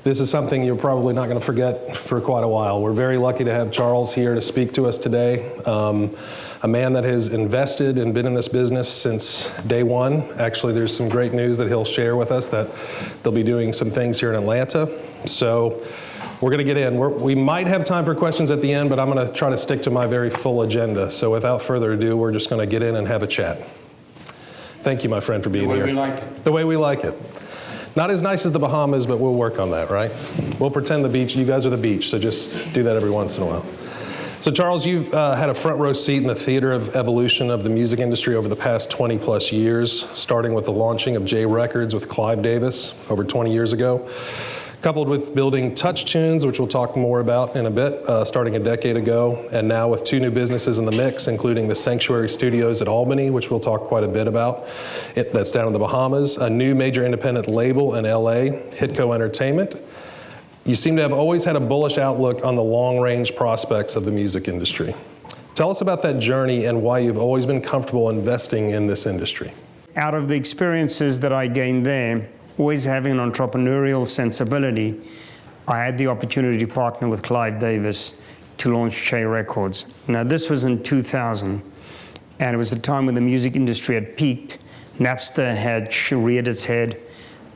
This is something you're probably not going to forget for quite a while. We're very lucky to have Charles here to speak to us today. A man that has invested and been in this business since day one. Actually, there's some great news that he'll share with us that they'll be doing some things here in Atlanta. So we're going to get in. We might have time for questions at the end, but I'm going to try to stick to my very full agenda. So without further ado, we're just going to get in and have a chat. Thank you, my friend, for being here. The way we like it. The way we like it. Not as nice as the Bahamas, but we'll work on that, right? We'll pretend the beach, you guys are the beach, so just do that every once in a while. So Charles, you've had a front row seat in the theater of evolution of the music industry over the past 20 plus years, starting with the launching of J Records with Clive Davis over 20 years ago, coupled with building Touch Tunes, which we'll talk more about in a bit, starting a decade ago, and now with two new businesses in the mix, including the Sanctuary Studios at Albany, which we'll talk quite a bit about. That's down in the Bahamas, a new major independent label in LA, Hitco Entertainment. You seem to have always had a bullish outlook on the long-range prospects of the music industry. Tell us about that journey and why you've always been comfortable investing in this industry. Out of the experiences that I gained there, always having an entrepreneurial sensibility, I had the opportunity to partner with Clive Davis to launch J Records. Now this was in 2000, and it was the time when the music industry had peaked. Napster had reared its head.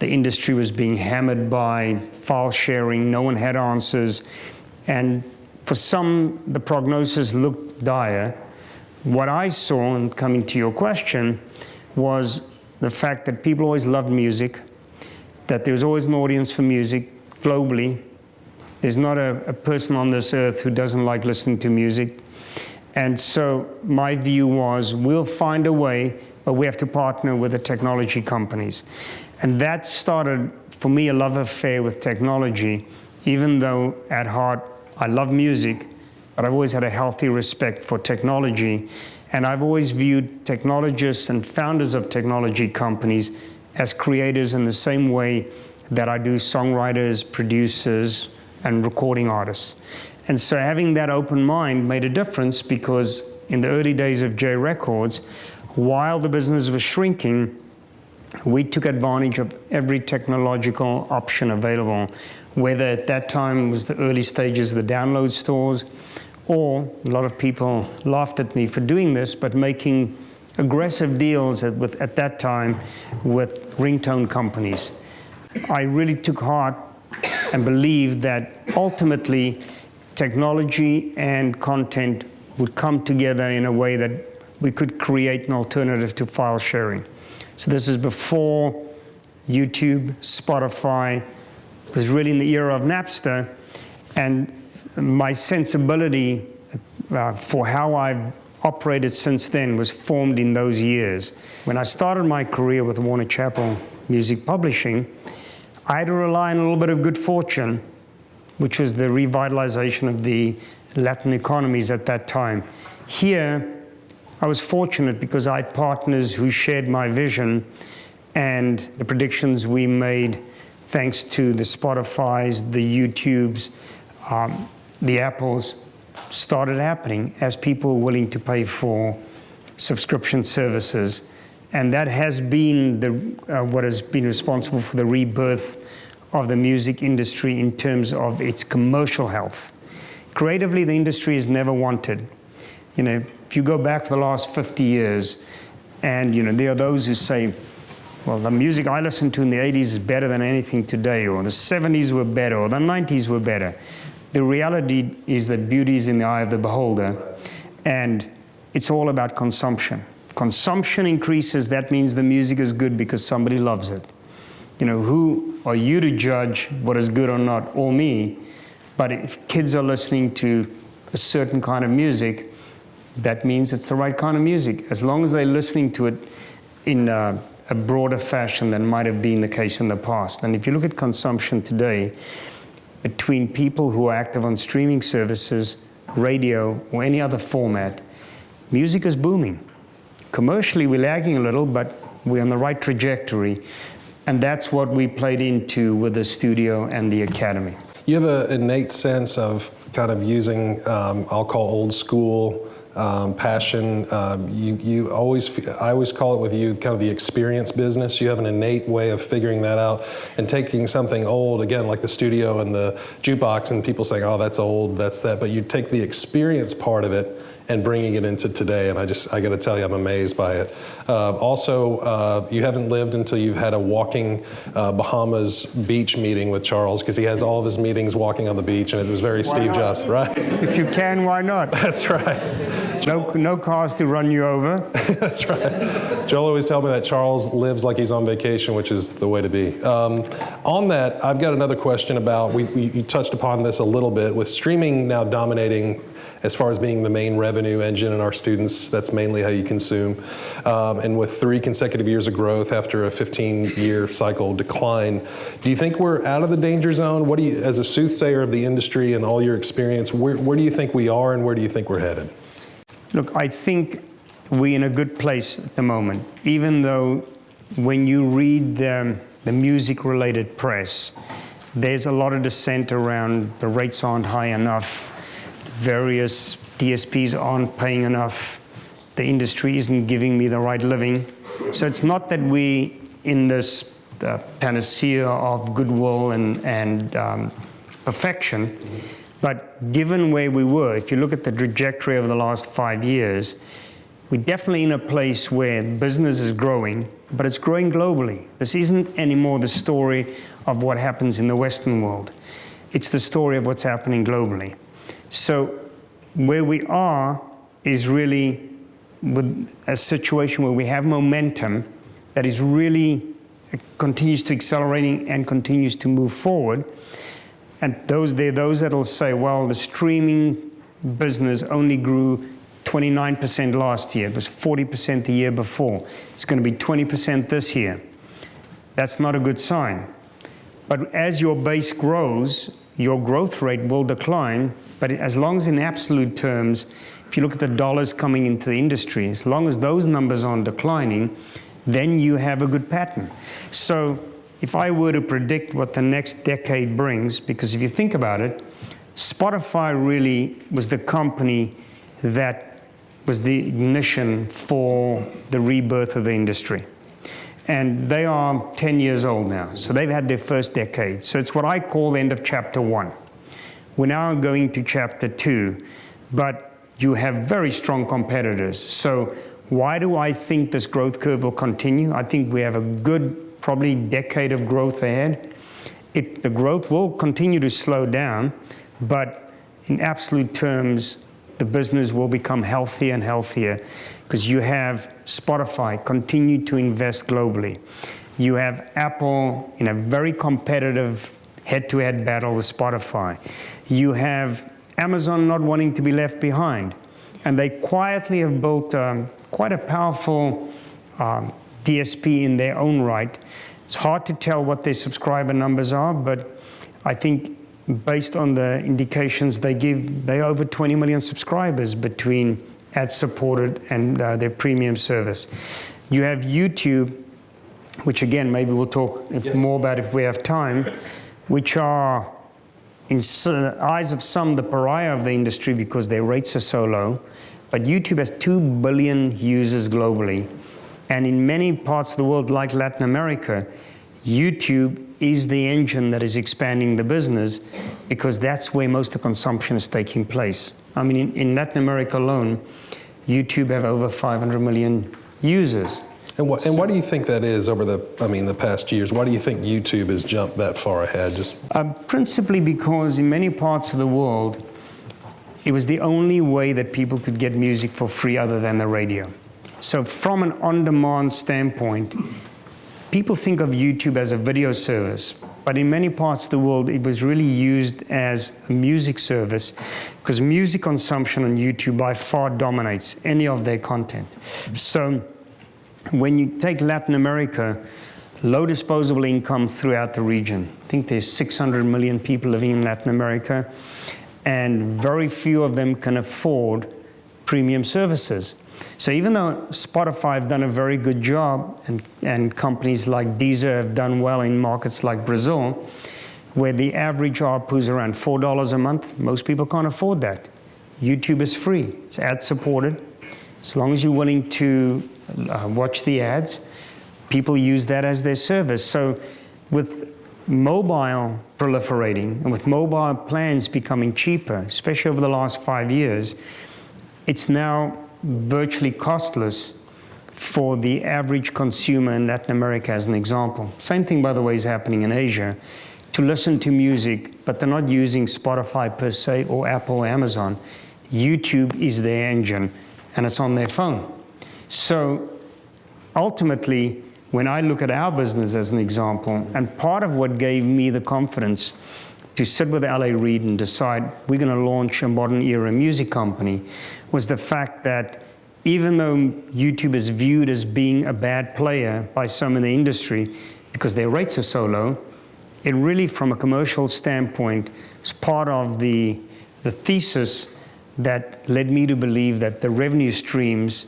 The industry was being hammered by file sharing. No one had answers. And for some, the prognosis looked dire. What I saw, and coming to your question, was the fact that people always loved music, that there's always an audience for music globally. There's not a person on this earth who doesn't like listening to music. And so my view was, we'll find a way, but we have to partner with the technology companies. And that started, for me, a love affair with technology, even though at heart I love music, but I've always had a healthy respect for technology. And I've always viewed technologists and founders of technology companies as creators in the same way that I do songwriters, producers, and recording artists. And so having that open mind made a difference, because in the early days of J Records, while the business was shrinking, we took advantage of every technological option available, whether at that time was the early stages of the download stores, or a lot of people laughed at me for doing this, but making aggressive deals at that time with ringtone companies. I really took heart and believed that ultimately technology and content would come together in a way that we could create an alternative to file sharing. So this is before YouTube, Spotify. It was really in the era of Napster, and my sensibility for how I've operated since then was formed in those years. When I started my career with Warner Chappell Music Publishing, I had to rely on a little bit of good fortune, which was the revitalization of the Latin economies at that time. Here, I was fortunate because I had partners who shared my vision, and the predictions we made, thanks to the Spotifys, the YouTubes, the Apples, started happening as people were willing to pay for subscription services. And that has been what has been responsible for the rebirth of the music industry in terms of its commercial health. Creatively, the industry has never wanted. You know, if you go back for the last 50 years, and there are those who say, well, the music I listened to in the 80s is better than anything today, or the 70s were better, or the 90s were better. The reality is that beauty is in the eye of the beholder, and it's all about consumption. If consumption increases, that means the music is good because somebody loves it. Who are you to judge what is good or not, or me? But if kids are listening to a certain kind of music, that means it's the right kind of music, as long as they're listening to it in a broader fashion than might have been the case in the past. And if you look at consumption today, between people who are active on streaming services, radio, or any other format, music is booming. Commercially, we're lagging a little, but we're on the right trajectory. And that's what we played into with the studio and the academy. You have an innate sense of kind of using, I'll call old school passion. You always, I always call it with you kind of the experience business. You have an innate way of figuring that out and taking something old, again, like the studio and the jukebox, and people saying, oh, that's old, that's that. But you take the experience part of it and bringing it into today, and I got to tell you, I'm amazed by it. Also, you haven't lived until you've had a walking Bahamas beach meeting with Charles, because he has all of his meetings walking on the beach, and it was very Steve Jobs, right? If you can, why not? That's right. No cars to run you over. That's right. Joel always tells me that Charles lives like he's on vacation, which is the way to be. On that, I've got another question about, you touched upon this a little bit, with streaming now dominating as far as being the main revenue engine in our students. That's mainly how you consume. And with 3 consecutive years of growth after a 15-year cycle decline, do you think we're out of the danger zone? What do you, as a soothsayer of the industry and all your experience, where do you think we are and where do you think we're headed? Look, I think we're in a good place at the moment, even though when you read the music-related press, there's a lot of dissent around the rates aren't high enough, various DSPs aren't paying enough, the industry isn't giving me the right living. So it's not that we in this panacea of goodwill and perfection, but given where we were, if you look at the trajectory over the last 5 years, we're definitely in a place where business is growing, but it's growing globally. This isn't anymore the story of what happens in the Western world. It's the story of what's happening globally. So where we are is really with a situation where we have momentum that is really continues to accelerating and continues to move forward. And there are those that will say, well, the streaming business only grew 29% last year. It was 40% the year before. It's going to be 20% this year. That's not a good sign. But as your base grows, your growth rate will decline. But as long as in absolute terms, if you look at the dollars coming into the industry, as long as those numbers aren't declining, then you have a good pattern. So if I were to predict what the next decade brings, because if you think about it, Spotify really was the company that was the ignition for the rebirth of the industry. And they are 10 years old now, so they've had their first decade. So it's what I call the end of chapter 1. We're now going to chapter 2, but you have very strong competitors. So why do I think this growth curve will continue? I think we have a good, probably decade of growth ahead. The growth will continue to slow down, but in absolute terms, the business will become healthier and healthier because you have Spotify continue to invest globally. You have Apple in a very competitive head-to-head battle with Spotify. You have Amazon not wanting to be left behind. And they quietly have built quite a powerful DSP in their own right. It's hard to tell what their subscriber numbers are, but I think based on the indications they give, they're over 20 million subscribers between ad-supported and their premium service. You have YouTube, which again, maybe we'll talk more about if we have time, which are, in the eyes of some, the pariah of the industry because their rates are so low. But YouTube has 2 billion users globally. And in many parts of the world, like Latin America, YouTube is the engine that is expanding the business because that's where most of the consumption is taking place. I mean, in Latin America alone, YouTube have over 500 million users. And why do you think that is over the past years? Why do you think YouTube has jumped that far ahead? Principally because in many parts of the world, it was the only way that people could get music for free other than the radio. So from an on-demand standpoint, people think of YouTube as a video service, but in many parts of the world, it was really used as a music service because music consumption on YouTube by far dominates any of their content. So when you take Latin America, low disposable income throughout the region. I think there's 600 million people living in Latin America, and very few of them can afford premium services. So even though Spotify have done a very good job, and companies like Deezer have done well in markets like Brazil, where the average ARPU is around $4 a month, most people can't afford that. YouTube is free. It's ad-supported. As long as you're willing to watch the ads, people use that as their service. So with mobile proliferating and with mobile plans becoming cheaper, especially over the last 5 years, it's now virtually costless for the average consumer in Latin America, as an example. Same thing, by the way, is happening in Asia. To listen to music, but they're not using Spotify per se or Apple or Amazon. YouTube is their engine, and it's on their phone. So ultimately, when I look at our business as an example, and part of what gave me the confidence to sit with LA Reid and decide we're going to launch a modern era music company was the fact that even though YouTube is viewed as being a bad player by some in the industry because their rates are so low, it really, from a commercial standpoint, is part of the thesis that led me to believe that the revenue streams,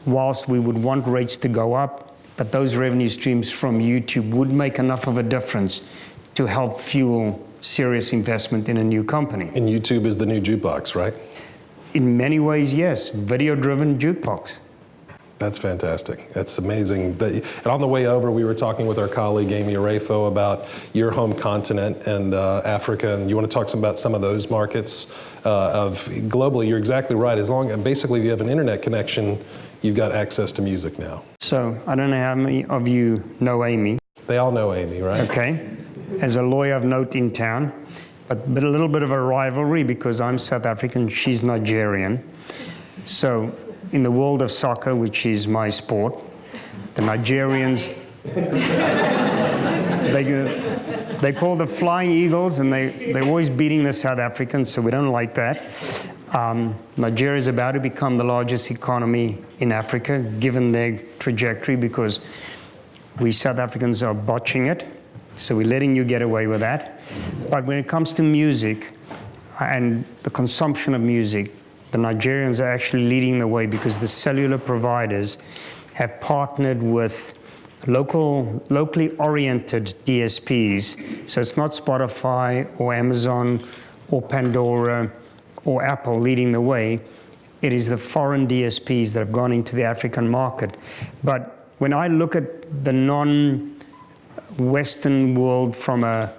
whilst we would want rates to go up, but those revenue streams from YouTube would make enough of a difference to help fuel serious investment in a new company. And YouTube is the new jukebox, right? In many ways, yes. Video-driven jukebox. That's fantastic. That's amazing. And on the way over, we were talking with our colleague Amy Arefo about your home continent and Africa, and you want to talk about some of those markets of globally. You're exactly right. Basically, if you have an internet connection, you've got access to music now. So I don't know how many of you know Amy. They all know Amy, right? Okay. As a lawyer of note in town, but a little bit of a rivalry because I'm South African, she's Nigerian. So in the world of soccer, which is my sport, the Nigerians, they call the Flying Eagles, and they're always beating the South Africans, so we don't like that. Nigeria is about to become the largest economy in Africa, given their trajectory, because we South Africans are botching it, so we're letting you get away with that. But when it comes to music and the consumption of music, the Nigerians are actually leading the way because the cellular providers have partnered with locally oriented DSPs. So it's not Spotify or Amazon or Pandora or Apple leading the way. It is the foreign DSPs that have gone into the African market. But when I look at the non-Western world from a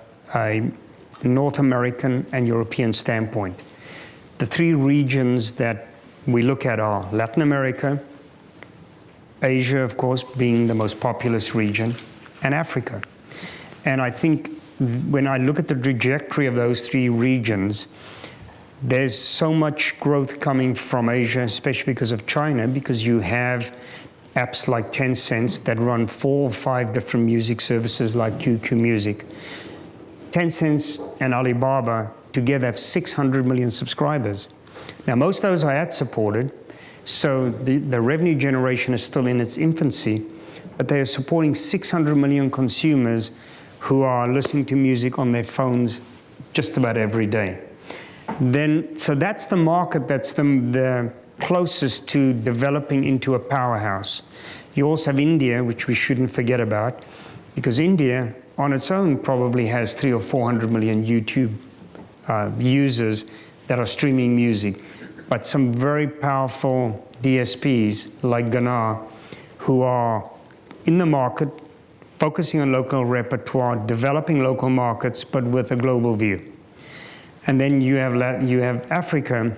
North American and European standpoint, the three regions that we look at are Latin America, Asia, of course, being the most populous region, and Africa. And I think when I look at the trajectory of those three regions, there's so much growth coming from Asia, especially because of China, because you have apps like Tencent that run 4 or 5 different music services like QQ Music. Tencent and Alibaba together have 600 million subscribers. Now, most of those are ad-supported, so the revenue generation is still in its infancy, but they are supporting 600 million consumers who are listening to music on their phones just about every day. So that's the market that's the closest to developing into a powerhouse. You also have India, which we shouldn't forget about, because India on its own probably has 300 or 400 million YouTube users that are streaming music, but some very powerful DSPs like Ghana who are in the market, focusing on local repertoire, developing local markets, but with a global view. And then you have Africa,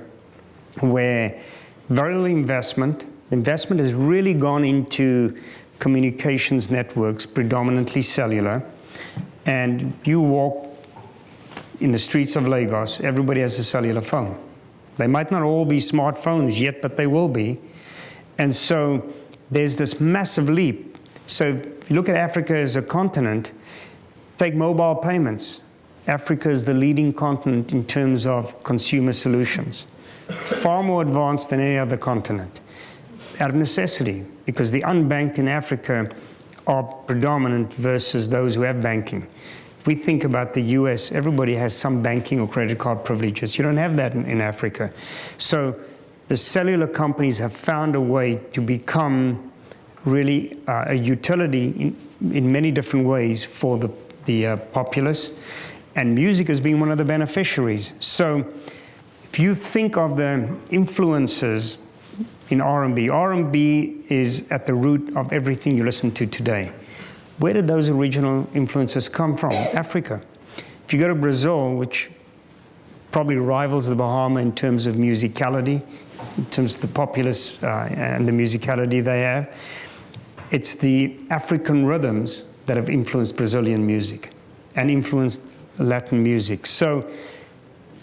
where very little investment has really gone into communications networks, predominantly cellular, and you walk in the streets of Lagos, everybody has a cellular phone. They might not all be smartphones yet, but they will be. And so there's this massive leap. So if you look at Africa as a continent, take mobile payments. Africa is the leading continent in terms of consumer solutions, far more advanced than any other continent, out of necessity, because the unbanked in Africa are predominant versus those who have banking. If we think about the US, everybody has some banking or credit card privileges. You don't have that in Africa. So the cellular companies have found a way to become really a utility in many different ways for the populace. And music has been one of the beneficiaries. So If you think of the influences in R&B is at the root of everything you listen to today. Where did those original influences come from? Africa. If you go to Brazil, which probably rivals the Bahamas in terms of musicality, in terms of the populace and the musicality they have, it's the African rhythms that have influenced Brazilian music and influenced Latin music. So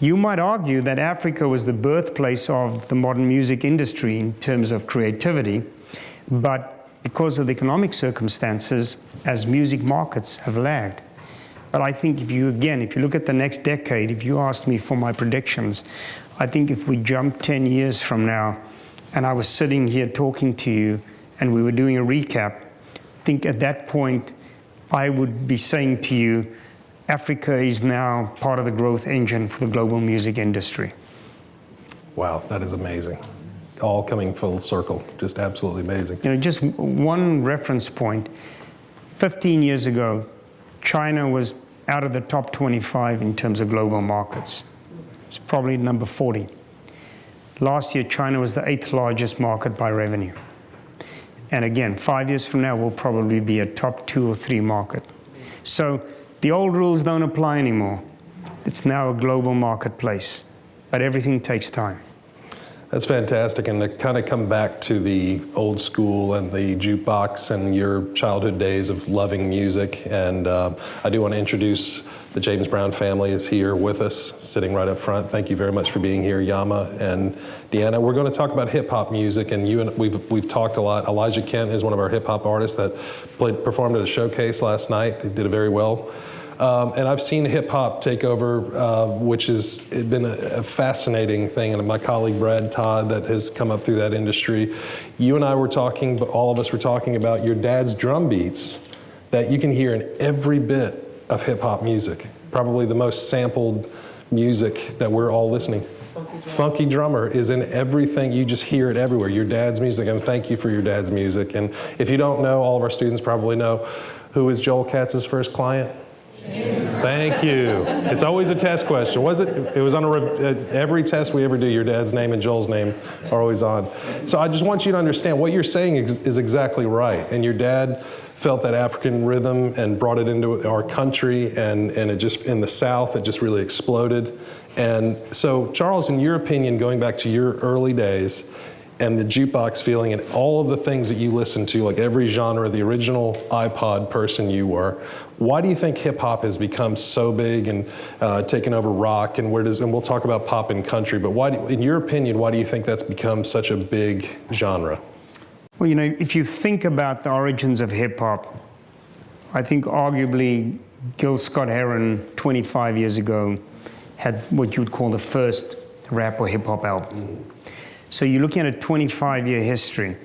you might argue that Africa was the birthplace of the modern music industry in terms of creativity, but because of the economic circumstances, as music markets have lagged. But I think if you look at the next decade, if you asked me for my predictions, I think if we jump 10 years from now, and I was sitting here talking to you, and we were doing a recap, I think at that point, I would be saying to you, Africa is now part of the growth engine for the global music industry. Wow, that is amazing. All coming full circle, just absolutely amazing. You know, just one reference point. 15 years ago, China was out of the top 25 in terms of global markets. It's probably number 40. Last year, China was the 8th largest market by revenue. And again, 5 years from now, we'll probably be a top 2 or 3 market. So the old rules don't apply anymore. It's now a global marketplace, but everything takes time. That's fantastic. And to kind of come back to the old school and the jukebox and your childhood days of loving music. And I do want to introduce the James Brown family is here with us, sitting right up front. Thank you very much for being here, Yama and Deanna. We're going to talk about hip hop music, and we've talked a lot. Elijah Kent is one of our hip hop artists that performed at a showcase last night. They did it very well. And I've seen hip hop take over, which has been a fascinating thing. And my colleague Brad Todd that has come up through that industry. You and I were talking, but all of us were talking about your dad's drum beats that you can hear in every bit of hip hop music. Probably the most sampled music that we're all listening. Funky Drummer is in everything. You just hear it everywhere. Your dad's music, and thank you for your dad's music. And if you don't know, all of our students probably know, who is Joel Katz's first client? Thank you. It's always a test question. Was it? It was on every test we ever do. Your dad's name and Joel's name are always on. So I just want you to understand what you're saying is exactly right. And your dad felt that African rhythm and brought it into our country, and it just, in the South, it just really exploded. And so, Charles, in your opinion, going back to your early days, and the jukebox feeling and all of the things that you listen to, like every genre, the original iPod person you were, why do you think hip hop has become so big and taken over rock, and and we'll talk about pop and country, but in your opinion, why do you think that's become such a big genre? Well, you know, if you think about the origins of hip hop, I think arguably Gil Scott-Heron 25 years ago had what you would call the first rap or hip hop album. So you're looking at a 25-year history,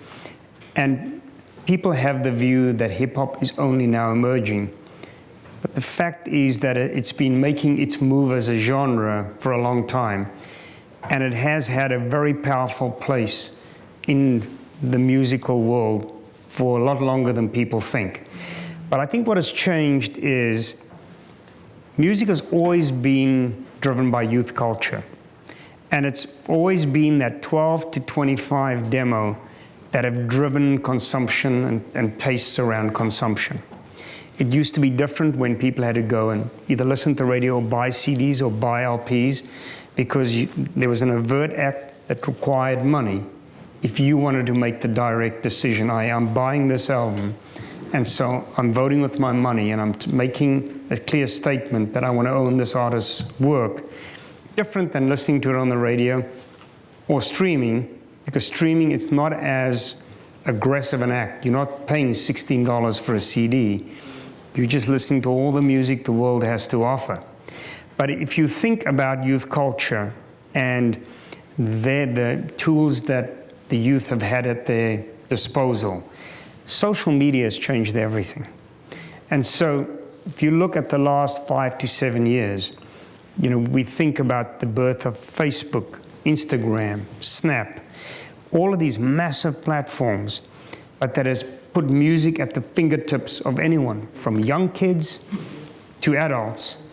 and people have the view that hip-hop is only now emerging. But the fact is that it's been making its move as a genre for a long time, and it has had a very powerful place in the musical world for a lot longer than people think. But I think what has changed is music has always been driven by youth culture. And it's always been that 12 to 25 demo that have driven consumption and tastes around consumption. It used to be different when people had to go and either listen to radio or buy CDs or buy LPs, because there was an overt act that required money if you wanted to make the direct decision. I'm buying this album, and so I'm voting with my money, and I'm making a clear statement that I want to own this artist's work. Different than listening to it on the radio or streaming, because streaming, it's not as aggressive an act. You're not paying $16 for a CD. You're just listening to all the music the world has to offer. But if you think about youth culture and the tools that the youth have had at their disposal, social media has changed everything. And so if you look at the last 5 to 7 years, you know, we think about the birth of Facebook, Instagram, Snap, all of these massive platforms, but that has put music at the fingertips of anyone, from young kids to adults.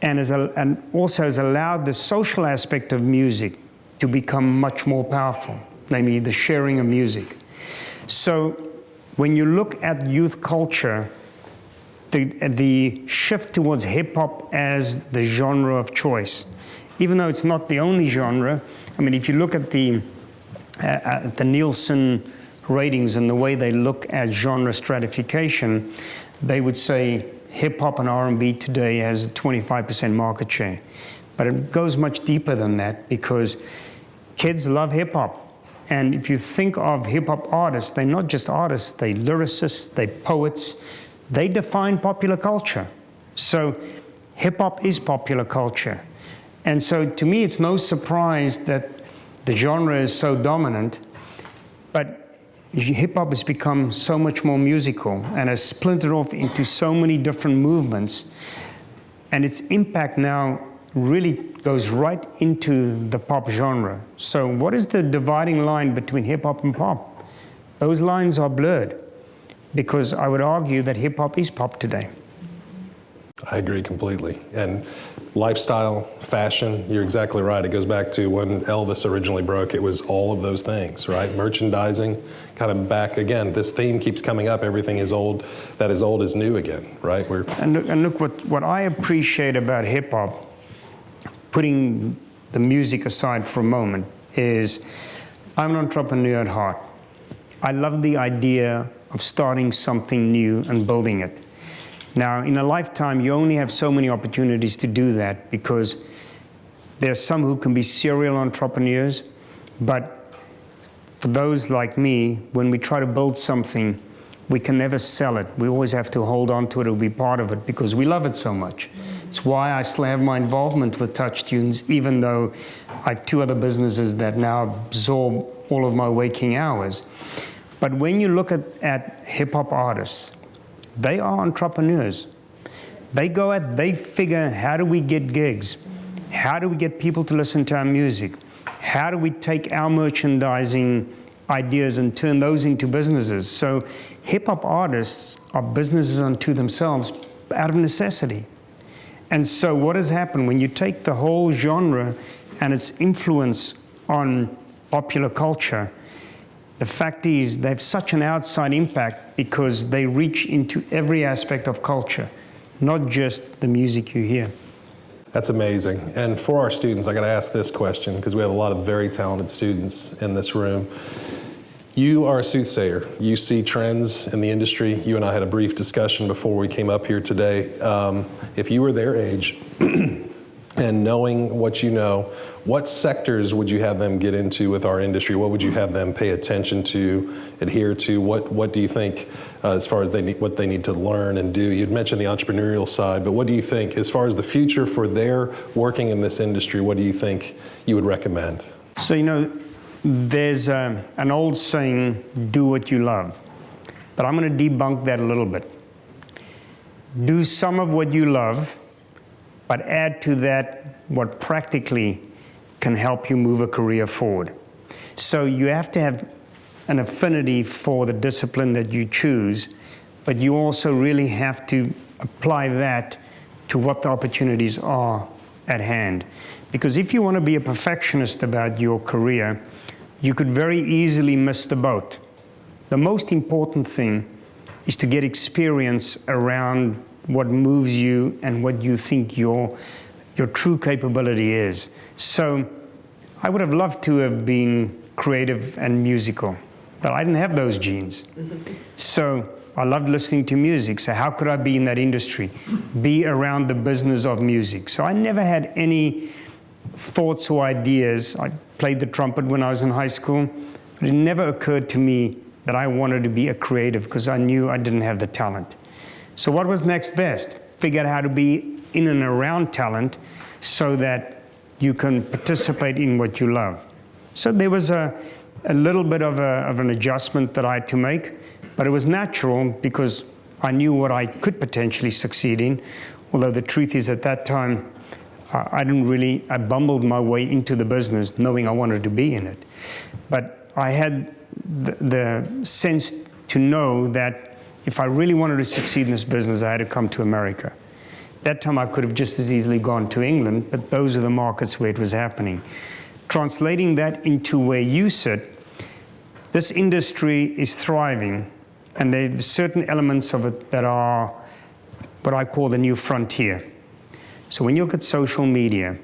and also has allowed the social aspect of music to become much more powerful, namely the sharing of music. So when you look at youth culture, the shift towards hip-hop as the genre of choice, even though it's not the only genre. I mean, if you look at the Nielsen ratings and the way they look at genre stratification, they would say hip-hop and R&B today has a 25% market share. But it goes much deeper than that, because kids love hip-hop. And if you think of hip-hop artists, they're not just artists, they're lyricists, they're poets. They define popular culture. So hip-hop is popular culture. And so to me, it's no surprise that the genre is so dominant, but hip-hop has become so much more musical and has splintered off into so many different movements. And its impact now really goes right into the pop genre. So what is the dividing line between hip-hop and pop? Those lines are blurred, because I would argue that hip-hop is pop today. I agree completely. And lifestyle, fashion, you're exactly right. It goes back to when Elvis originally broke, it was all of those things, right? Merchandising, kind of back again. This theme keeps coming up, everything is old, that is old is new again, right? And look, what I appreciate about hip-hop, putting the music aside for a moment, is I'm an entrepreneur at heart. I love the idea of starting something new and building it. Now, in a lifetime, you only have so many opportunities to do that, because there are some who can be serial entrepreneurs, but for those like me, when we try to build something, we can never sell it. We always have to hold on to it or be part of it, because we love it so much. It's why I still have my involvement with TouchTunes, even though I have 2 other businesses that now absorb all of my waking hours. But when you look at hip-hop artists, they are entrepreneurs. They figure, how do we get gigs? How do we get people to listen to our music? How do we take our merchandising ideas and turn those into businesses? So hip-hop artists are businesses unto themselves out of necessity. And so what has happened when you take the whole genre and its influence on popular culture, the fact is they have such an outside impact because they reach into every aspect of culture, not just the music you hear. That's amazing. And for our students, I got to ask this question, because we have a lot of very talented students in this room. You are a soothsayer. You see trends in the industry. You and I had a brief discussion before we came up here today. If you were their age and knowing what you know, what sectors would you have them get into with our industry? What would you have them pay attention to, adhere to? What do you think as far as what they need to learn and do? You'd mentioned the entrepreneurial side, but what do you think as far as the future for their working in this industry? What do you think you would recommend? So, you know, there's an old saying, do what you love. But I'm going to debunk that a little bit. Do some of what you love, but add to that what practically can help you move a career forward. So you have to have an affinity for the discipline that you choose, but you also really have to apply that to what the opportunities are at hand. Because if you want to be a perfectionist about your career, you could very easily miss the boat. The most important thing is to get experience around what moves you and what you think your true capability is. So I would have loved to have been creative and musical, but I didn't have those genes. So I loved listening to music. So how could I be in that industry? Be around the business of music. So I never had any thoughts or ideas. I played the trumpet when I was in high school, but it never occurred to me that I wanted to be a creative, because I knew I didn't have the talent. So what was next best? Figure out how to be in and around talent so that you can participate in what you love. So there was a little bit of an adjustment that I had to make, but it was natural because I knew what I could potentially succeed in, although the truth is at that time, I bumbled my way into the business knowing I wanted to be in it. But I had the sense to know that if I really wanted to succeed in this business, I had to come to America. that time I could have just as easily gone to England, but those are the markets where it was happening. Translating that into where you sit, this industry is thriving, and there's certain elements of it that are what I call the new frontier. So when you look at social media,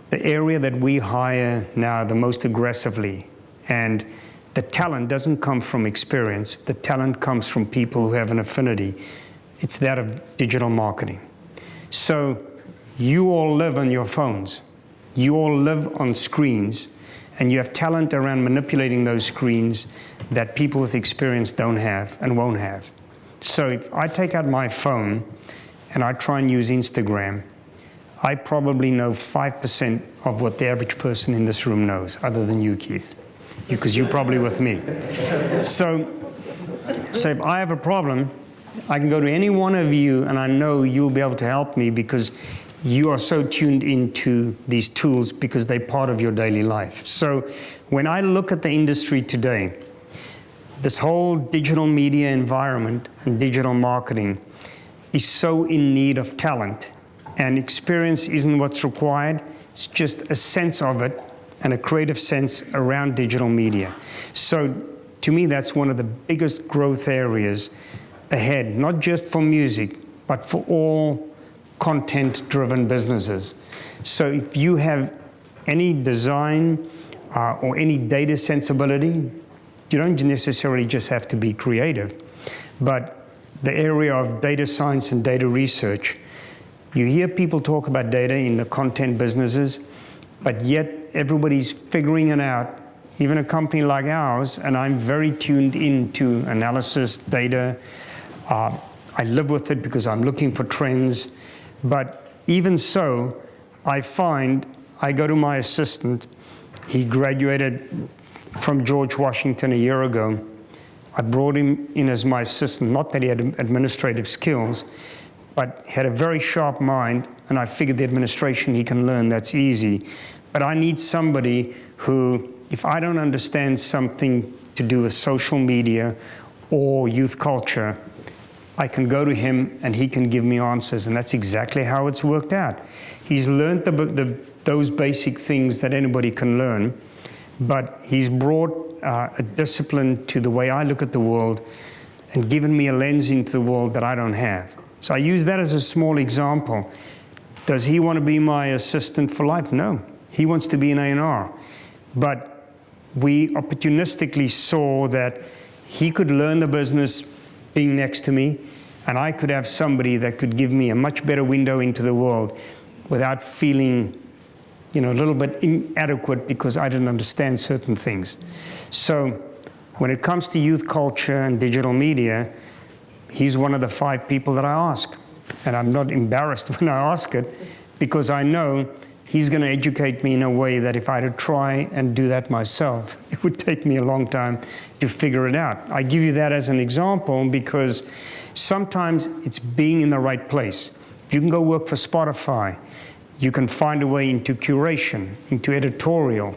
the area that we hire now the most aggressively, and the talent doesn't come from experience, the talent comes from people who have an affinity. It's that of digital marketing. So you all live on your phones. You all live on screens, and you have talent around manipulating those screens that people with experience don't have and won't have. So if I take out my phone and I try and use Instagram, I probably know 5% of what the average person in this room knows, other than you, Keith, because you're probably with me. So if I have a problem, I can go to any one of you, and I know you'll be able to help me because you are so tuned into these tools because they're part of your daily life. So when I look at the industry today, this whole digital media environment and digital marketing is so in need of talent, and experience isn't what's required. It's just a sense of it and a creative sense around digital media. So to me, that's one of the biggest growth areas ahead, not just for music, but for all content-driven businesses. So if you have any design or any data sensibility, you don't necessarily just have to be creative, but the area of data science and data research, you hear people talk about data in the content businesses, but yet everybody's figuring it out, even a company like ours, and I'm very tuned into analysis, data. I live with it because I'm looking for trends. But even so, I find I go to my assistant. He graduated from George Washington a year ago. I brought him in as my assistant, not that he had administrative skills, but had a very sharp mind, and I figured the administration he can learn, that's easy. But I need somebody who, if I don't understand something to do with social media or youth culture, I can go to him and he can give me answers, and that's exactly how it's worked out. He's learned those basic things that anybody can learn, but he's brought a discipline to the way I look at the world and given me a lens into the world that I don't have. So I use that as a small example. Does he want to be my assistant for life? No. He wants to be an A&R. But we opportunistically saw that he could learn the business being next to me, and I could have somebody that could give me a much better window into the world without feeling, a little bit inadequate because I didn't understand certain things. So when it comes to youth culture and digital media, he's one of the 5 people that I ask. And I'm not embarrassed when I ask it, because I know he's going to educate me in a way that if I had to try and do that myself, it would take me a long time to figure it out. I give you that as an example because sometimes it's being in the right place. You can go work for Spotify. You can find a way into curation, into editorial,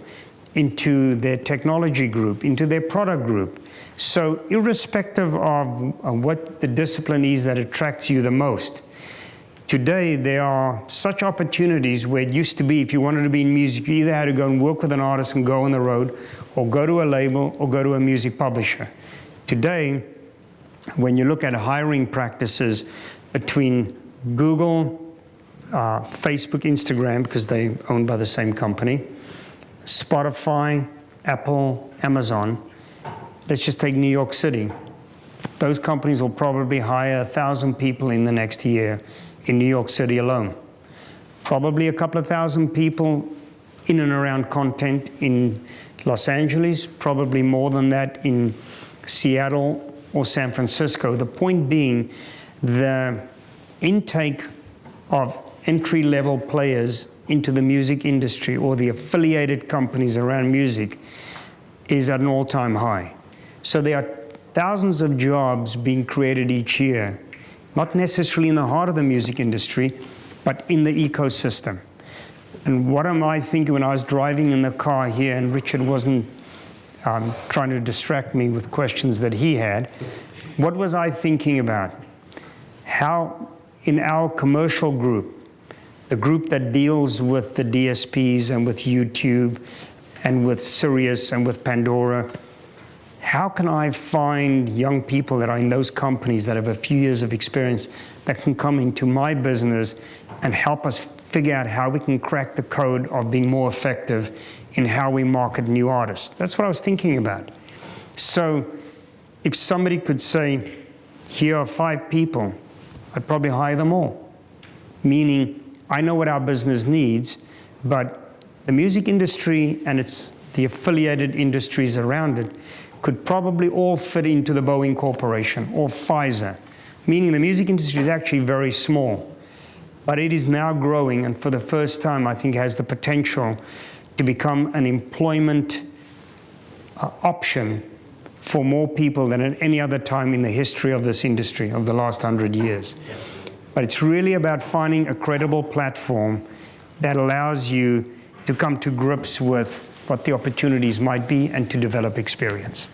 into their technology group, into their product group. So irrespective of what the discipline is that attracts you the most, today there are such opportunities where it used to be if you wanted to be in music, you either had to go and work with an artist and go on the road, or go to a label, or go to a music publisher. Today, when you look at hiring practices between Google, Facebook, Instagram, because they're owned by the same company, Spotify, Apple, Amazon, let's just take New York City. Those companies will probably hire 1,000 people in the next year in New York City alone. Probably a couple of thousand people in and around content in Los Angeles, probably more than that in Seattle or San Francisco. The point being, the intake of entry-level players into the music industry or the affiliated companies around music is at an all-time high. So there are thousands of jobs being created each year, not necessarily in the heart of the music industry, but in the ecosystem. And what am I thinking when I was driving in the car here and Richard wasn't trying to distract me with questions that he had? What was I thinking about? How in our commercial group, the group that deals with the DSPs and with YouTube and with Sirius and with Pandora, how can I find young people that are in those companies that have a few years of experience that can come into my business and help us figure out how we can crack the code of being more effective in how we market new artists? That's what I was thinking about. So if somebody could say, here are 5 people, I'd probably hire them all. Meaning, I know what our business needs, but the music industry and the affiliated industries around it could probably all fit into the Boeing Corporation or Pfizer. Meaning the music industry is actually very small, but it is now growing, and for the first time, I think has the potential to become an employment option for more people than at any other time in the history of this industry of the last 100 years. But it's really about finding a credible platform that allows you to come to grips with what the opportunities might be and to develop experience.